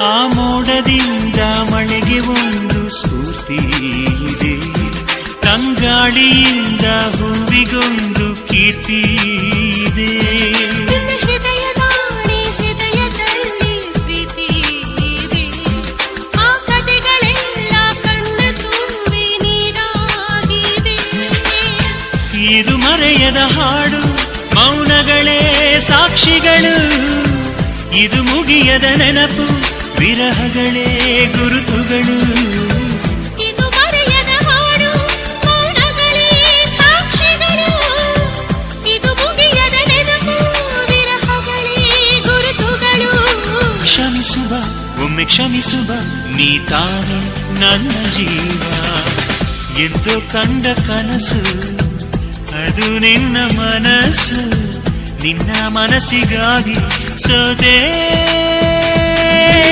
ಆ ಮೋಡದಿಂದ ಮಳೆಗೆ ಒಂದು ಸ್ಫೂರ್ತಿ ಇದೆ, ತಂಗಾಳಿಯಿಂದ ಹೂವಿಗೊಂದು ಕೀರ್ತಿ ಇದೆ. ಹೃದಯದಲ್ಲಿ ಪ್ರೀತಿ ಇದೆ, ಆ ಕಥೆಗಳೆಲ್ಲ ಕಣ್ಣ ತುಂಬಿ ನೀರಾಗಿದೆ. ಇದು ಮರೆಯದ ಹಾಡು, ಮೌನಗಳೇ ಸಾಕ್ಷಿಗಳು. ಇದು ಮುಗಿಯದ ನೆನಪು, ವಿರಹಗಳೇ ಗುರುತುಗಳು. ಇದು ಮರೆಯದ ಹಾಡು, ಮೌನಗಳೇ ಸಾಕ್ಷಿಗಳು. ಇದು ಮುಗಿಯದ ನೆನಪು, ವಿರಹಗಳೇ ಗುರುತುಗಳು. ಕ್ಷಮಿಸುವ, ಒಮ್ಮೆ ಕ್ಷಮಿಸುವ, ನೀ ತಾನೆ ನನ್ನ ಜೀವ. ಎಂದು ಕಂಡ ಕನಸು ಅದು ನಿನ್ನ ಮನಸ್ಸು, ನಿನ್ನ ಮನಸ್ಸಿಗಾಗಿ ಸೋತೆ.